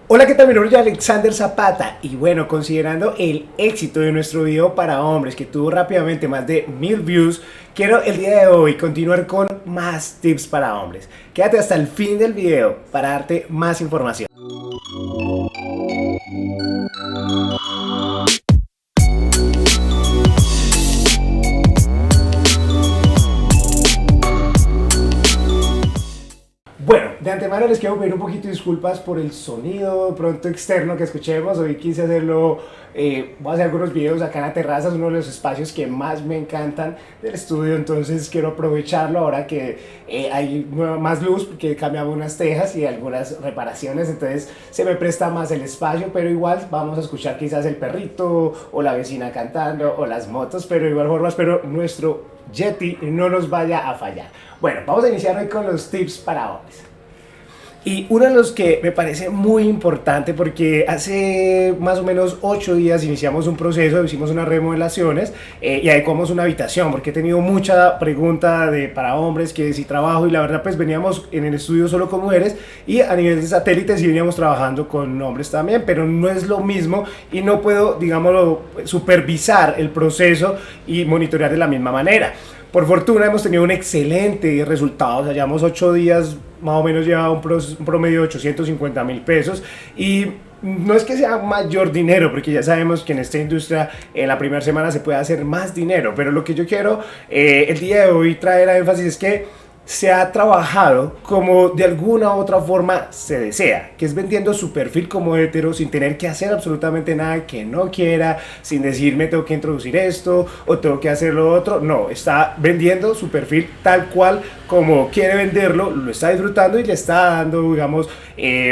Hola, ¿qué tal? Mi nombre es Alexander Zapata y bueno, considerando el éxito de nuestro video para hombres que tuvo rápidamente más de 1000 views, quiero el día de hoy continuar con más tips para hombres. Quédate hasta el fin del video para darte más información. Bueno, de antemano les quiero pedir un poquito de disculpas por el sonido pronto externo que escuchemos. Hoy quise hacerlo, voy a hacer algunos videos acá en la terraza, es uno de los espacios que más me encantan del estudio, entonces quiero aprovecharlo ahora que hay más luz porque cambiamos unas tejas y algunas reparaciones, entonces se me presta más el espacio, pero igual vamos a escuchar quizás el perrito o la vecina cantando o las motos, pero de igual forma espero nuestro Yeti no nos vaya a fallar. Bueno, vamos a iniciar hoy con los tips para hombres. Y uno de los que me parece muy importante porque hace más o menos 8 días iniciamos un proceso, hicimos unas remodelaciones y adecuamos una habitación porque he tenido mucha pregunta para hombres que si trabajo y la verdad pues veníamos en el estudio solo con mujeres y a nivel de satélites sí veníamos trabajando con hombres también, pero no es lo mismo y no puedo, digámoslo, supervisar el proceso y monitorear de la misma manera. Por fortuna hemos tenido un excelente resultado, o sea, llevamos 8 días, más o menos lleva un promedio de 850,000 pesos y no es que sea mayor dinero, porque ya sabemos que en esta industria en la primera semana se puede hacer más dinero, pero lo que yo quiero el día de hoy traer a énfasis es que se ha trabajado como de alguna u otra forma se desea, que es vendiendo su perfil como hetero sin tener que hacer absolutamente nada que no quiera, sin decirme tengo que introducir esto o tengo que hacer lo otro. No, está vendiendo su perfil tal cual como quiere venderlo, lo está disfrutando y le está dando, digamos,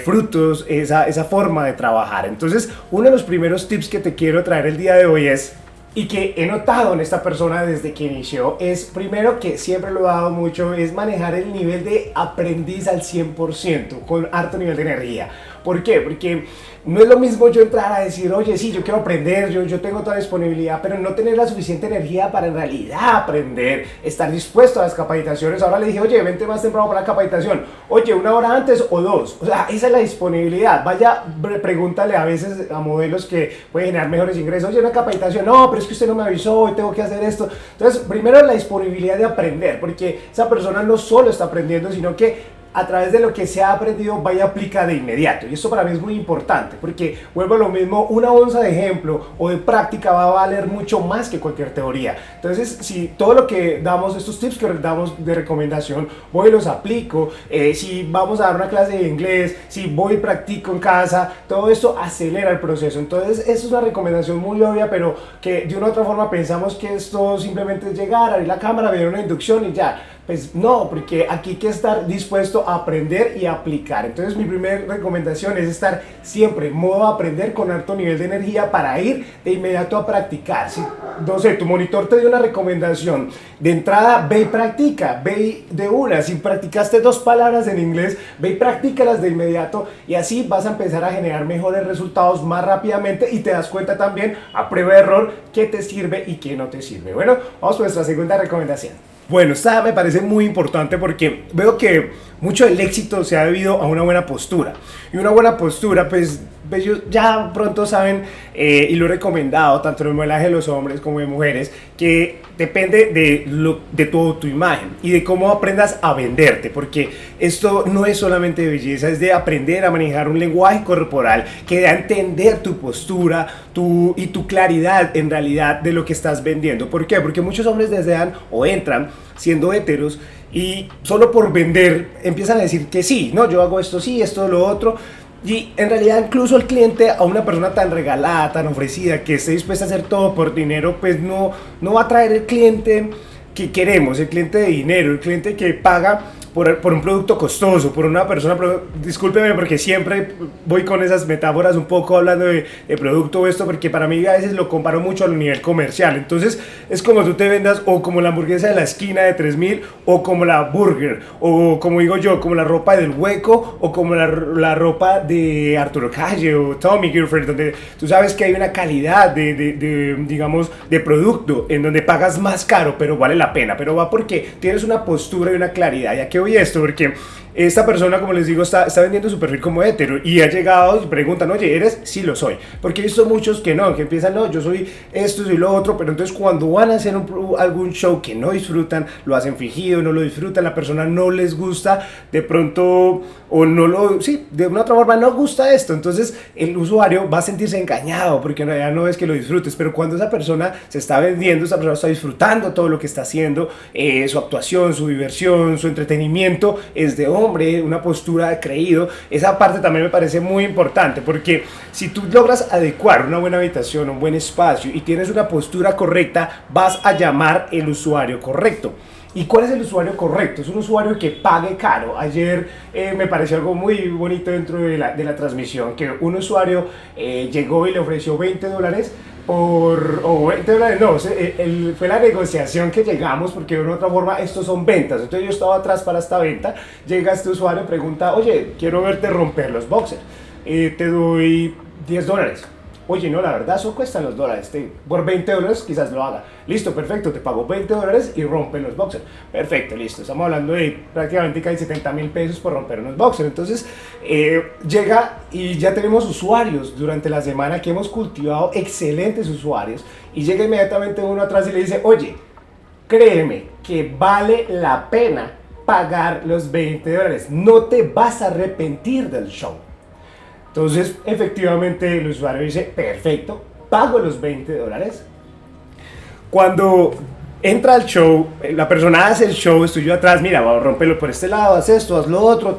frutos esa forma de trabajar. Entonces, uno de los primeros tips que te quiero traer el día de hoy es, y que he notado en esta persona desde que inició, es primero que siempre lo he dado mucho, es manejar el nivel de aprendiz al 100%, con harto nivel de energía. ¿Por qué? Porque no es lo mismo yo entrar a decir, oye, sí, yo quiero aprender, yo tengo toda la disponibilidad, pero no tener la suficiente energía para en realidad aprender, estar dispuesto a las capacitaciones. Ahora le dije, oye, vente más temprano para la capacitación, oye, 1 hora antes o 2, o sea, esa es la disponibilidad. Vaya, pregúntale a veces a modelos que pueden generar mejores ingresos, oye, una capacitación, no, pero es que usted no me avisó, hoy tengo que hacer esto. Entonces, primero la disponibilidad de aprender, porque esa persona no solo está aprendiendo, sino que a través de lo que se ha aprendido vaya a aplicar de inmediato. Y esto para mí es muy importante porque vuelvo a lo mismo, una onza de ejemplo o de práctica va a valer mucho más que cualquier teoría. Entonces, si todo lo que damos, estos tips que damos de recomendación, voy y los aplico, si vamos a dar una clase de inglés, si voy y practico en casa, todo esto acelera el proceso. Entonces, eso es una recomendación muy obvia, pero que de una u otra forma pensamos que esto simplemente es llegar, abrir la cámara, ver una inducción y ya. Pues no, porque aquí hay que estar dispuesto a aprender y a aplicar. Entonces mi primera recomendación es estar siempre en modo aprender con alto nivel de energía para ir de inmediato a practicar. Si, no sé, tu monitor te dio una recomendación de entrada, ve y practica, ve de una. Si practicaste 2 palabras en inglés, ve y practícalas de inmediato y así vas a empezar a generar mejores resultados más rápidamente y te das cuenta también a prueba de error qué te sirve y qué no te sirve. Bueno, vamos con nuestra segunda recomendación. Bueno, esta me parece muy importante porque veo que mucho del éxito se ha debido a una buena postura. Y una buena postura, pues ellos ya pronto saben, y lo he recomendado tanto en el modelaje de los hombres como de mujeres, que depende de tu autoimagen y de cómo aprendas a venderte, porque esto no es solamente de belleza, es de aprender a manejar un lenguaje corporal que da a entender tu postura y tu claridad en realidad de lo que estás vendiendo. ¿Por qué? Porque muchos hombres desean o entran siendo heteros y solo por vender empiezan a decir que sí, no, yo hago esto sí, esto lo otro. Y en realidad incluso el cliente, a una persona tan regalada, tan ofrecida, que esté dispuesta a hacer todo por dinero, pues no va a traer el cliente que queremos, el cliente de dinero, el cliente que paga por un producto costoso, por una persona, discúlpeme porque siempre voy con esas metáforas un poco hablando de producto o esto, porque para mí a veces lo comparo mucho a nivel comercial. Entonces es como tú te vendas o como la hamburguesa de la esquina de 3,000 o como la burger o como digo yo, como la ropa del Hueco o como la ropa de Arturo Calle o Tommy Hilfiger, donde tú sabes que hay una calidad digamos, de producto en donde pagas más caro pero vale la pena, pero va porque tienes una postura y una claridad. ¿Y a qué voy vi esto? Porque esta persona, como les digo, está vendiendo su perfil como hetero y ha llegado y preguntan, oye, ¿eres? Sí, lo soy. Porque he visto muchos que no, que empiezan, no, yo soy esto, soy lo otro, pero entonces cuando van a hacer algún show que no disfrutan, lo hacen fingido, no lo disfrutan, la persona no les gusta, de pronto, o no lo, sí, de una otra forma no gusta esto, entonces el usuario va a sentirse engañado porque en realidad no es que lo disfrutes, pero cuando esa persona se está vendiendo, esa persona está disfrutando todo lo que está haciendo, su actuación, su diversión, su entretenimiento, es de hombre, una postura de creído, esa parte también me parece muy importante, porque si tú logras adecuar una buena habitación, un buen espacio y tienes una postura correcta, vas a llamar el usuario correcto. ¿Y cuál es el usuario correcto? Es un usuario que pague caro. Ayer me pareció algo muy bonito dentro de la transmisión, que un usuario llegó y le ofreció $20 o $20, no, fue la negociación que llegamos, porque de una otra forma estos son ventas. Entonces yo estaba atrás para esta venta, llega este usuario y pregunta, oye, quiero verte romper los boxers, te doy $10. Oye, no, la verdad, eso cuestan los dólares. Por $20 quizás lo haga. Listo, perfecto, te pago $20 y rompen los boxers. Perfecto, listo. Estamos hablando de prácticamente casi 70,000 pesos por romper unos boxers. Entonces, llega y ya tenemos usuarios durante la semana que hemos cultivado excelentes usuarios. Y llega inmediatamente uno atrás y le dice, oye, créeme que vale la pena pagar los $20. No te vas a arrepentir del show. Entonces, efectivamente, el usuario dice, perfecto, pago los $20. Cuando entra al show, la persona hace el show, estoy yo atrás, mira, vamos a romperlo por este lado, haz esto, haz lo otro,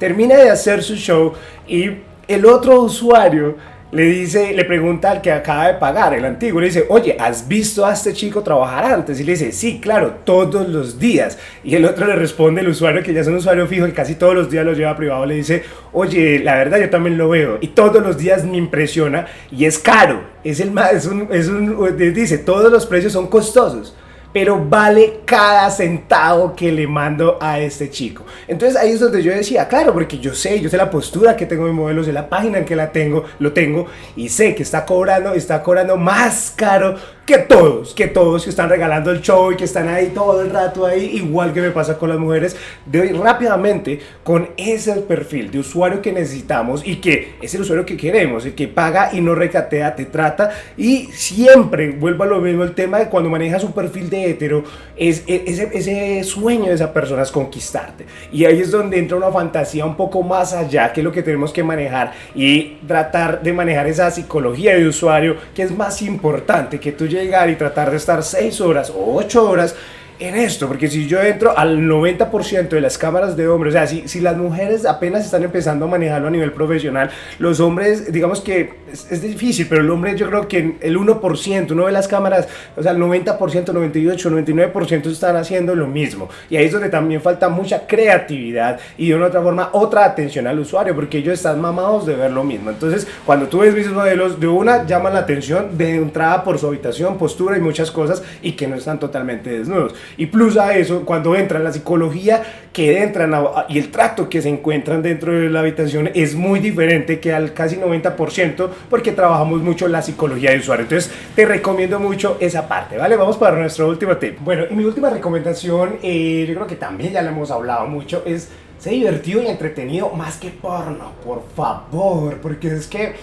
termina de hacer su show y el otro usuario le pregunta al que acaba de pagar, el antiguo, le dice, oye, ¿has visto a este chico trabajar antes? Y le dice, sí, claro, todos los días. Y el otro le responde, el usuario, que ya es un usuario fijo y casi todos los días lo lleva privado, le dice, oye, la verdad yo también lo veo y todos los días me impresiona y es caro, dice, todos los precios son costosos, pero vale cada centavo que le mando a este chico. Entonces ahí es donde yo decía, claro, porque yo sé la postura que tengo de modelo, sé la página en que lo tengo y sé que está cobrando más caro que todos que están regalando el show y que están ahí todo el rato ahí, igual que me pasa con las mujeres. De hoy rápidamente con ese perfil de usuario que necesitamos y que es el usuario que queremos, el que paga y no recatea, te trata, y siempre vuelvo a lo mismo, el tema de cuando manejas un perfil de hetero, ese sueño de esa persona es conquistarte, y ahí es donde entra una fantasía un poco más allá, que es lo que tenemos que manejar y tratar de manejar esa psicología de usuario, que es más importante que tú llegar y tratar de estar 6 horas o 8 horas en esto, porque si yo entro al 90% de las cámaras de hombres, o sea, si las mujeres apenas están empezando a manejarlo a nivel profesional, los hombres, digamos que es difícil, pero el hombre, yo creo que el 1%, uno de las cámaras, o sea, el 90%, 98, 99% están haciendo lo mismo, y ahí es donde también falta mucha creatividad y de una otra forma, otra atención al usuario, porque ellos están mamados de ver lo mismo. Entonces, cuando tú ves mis modelos, de una llaman la atención de entrada por su habitación, postura y muchas cosas, y que no están totalmente desnudos. Y plus a eso, cuando entran la psicología que entran y el trato que se encuentran dentro de la habitación es muy diferente que al casi 90%, porque trabajamos mucho la psicología de usuario. Entonces te recomiendo mucho esa parte, ¿vale? Vamos para nuestro último tip. Bueno, y mi última recomendación, yo creo que también ya la hemos hablado mucho, es ser divertido y entretenido más que porno, por favor, porque es que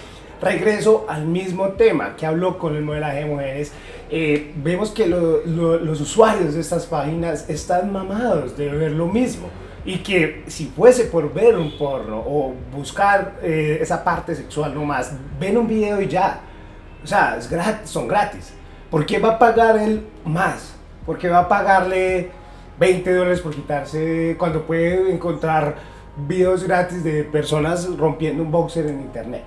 regreso al mismo tema que hablo con el modelaje de mujeres. Vemos que los usuarios de estas páginas están mamados de ver lo mismo, y que si fuese por ver un porno o buscar esa parte sexual nomás, ven un video y ya, o sea, es gratis, son gratis. ¿Por qué va a pagar él más? ¿Por qué va a pagarle $20 por quitarse cuando puede encontrar videos gratis de personas rompiendo un boxer en internet?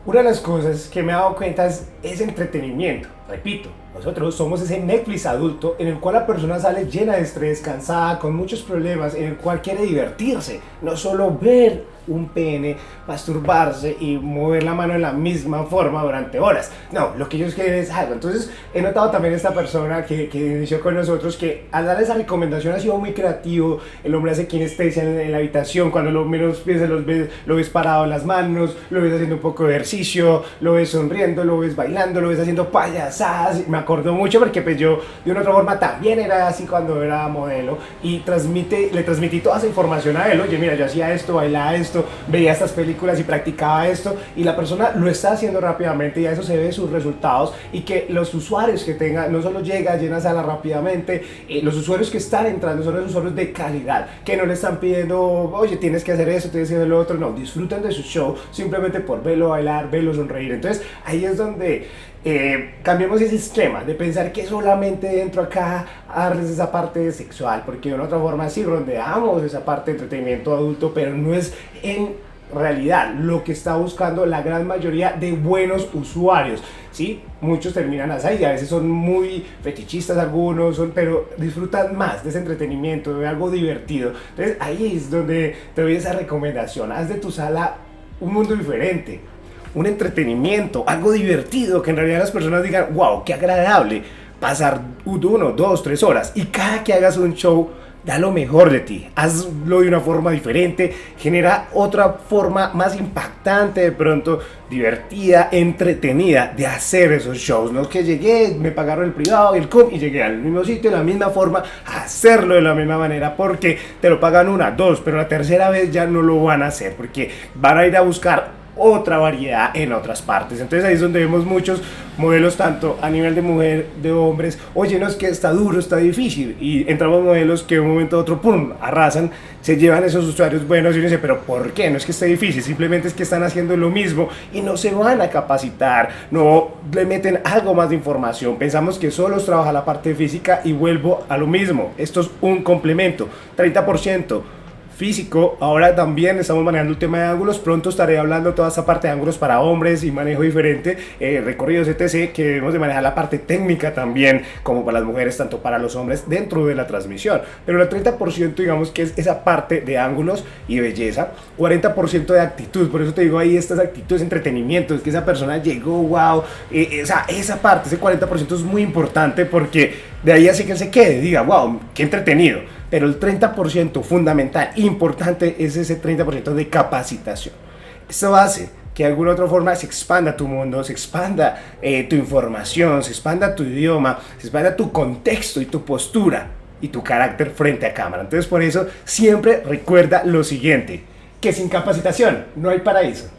Una de las cosas que me he dado cuenta es entretenimiento. Repito, nosotros somos ese Netflix adulto en el cual la persona sale llena de estrés, cansada, con muchos problemas, en el cual quiere divertirse, no solo ver un pene, masturbarse y mover la mano de la misma forma durante horas. No, lo que ellos quieren es algo. Entonces he notado también esta persona que inició con nosotros, que al dar esa recomendación ha sido muy creativo. El hombre hace kinestesia en la habitación, cuando lo menos piensas lo ves parado en las manos, lo ves haciendo un poco de ejercicio, lo ves sonriendo, lo ves bailando, lo ves haciendo payasadas pasadas, me acordó mucho porque pues yo de una otra forma también era así cuando era modelo y le transmití toda esa información a él, oye mira yo hacía esto, bailaba esto, veía estas películas y practicaba esto y la persona lo está haciendo rápidamente y a eso se ve sus resultados y que los usuarios que tengan no solo llega, llena sala rápidamente, los usuarios que están entrando son los usuarios de calidad, que no le están pidiendo, oye tienes que hacer eso, tienes que hacer lo otro, no, disfrutan de su show simplemente por verlo bailar, verlo sonreír. Entonces ahí es donde cambiemos ese esquema de pensar que solamente dentro acá darles esa parte sexual, porque de una otra forma sí rondeamos esa parte de entretenimiento adulto, pero no es en realidad lo que está buscando la gran mayoría de buenos usuarios. Sí, muchos terminan así y a veces son muy fetichistas algunos, pero disfrutan más de ese entretenimiento, de algo divertido. Entonces ahí es donde te doy esa recomendación, haz de tu sala un mundo diferente, un entretenimiento, algo divertido, que en realidad las personas digan, wow, qué agradable pasar 1, 2, 3 horas y cada que hagas un show, da lo mejor de ti, hazlo de una forma diferente, genera otra forma más impactante, de pronto divertida, entretenida de hacer esos shows. No es que llegué, me pagaron el privado y el CUM y llegué al mismo sitio de la misma forma, hacerlo de la misma manera porque te lo pagan 1, 2, pero la tercera vez ya no lo van a hacer porque van a ir a buscar otra variedad en otras partes. Entonces ahí es donde vemos muchos modelos tanto a nivel de mujer, de hombres, oye no es que está duro, está difícil y entramos modelos que de un momento a otro pum, arrasan, se llevan esos usuarios buenos y uno dice pero ¿por qué? No es que esté difícil, simplemente es que están haciendo lo mismo y no se van a capacitar, no le meten algo más de información, pensamos que solo trabaja la parte física y vuelvo a lo mismo, esto es un complemento, 30% físico. Ahora también estamos manejando el tema de ángulos, pronto estaré hablando toda esta parte de ángulos para hombres y manejo diferente, recorridos etc, que debemos de manejar la parte técnica también como para las mujeres, tanto para los hombres dentro de la transmisión, pero el 30% digamos que es esa parte de ángulos y belleza, 40% de actitud, por eso te digo ahí estas actitudes, entretenimiento, es que esa persona llegó, wow, esa parte, ese 40% es muy importante porque de ahí hace que él se quede, diga, wow, qué entretenido. Pero el 30% fundamental, importante, es ese 30% de capacitación. Esto hace que de alguna otra forma se expanda tu mundo, se expanda tu información, se expanda tu idioma, se expanda tu contexto y tu postura y tu carácter frente a cámara. Entonces por eso siempre recuerda lo siguiente, que sin capacitación no hay paraíso.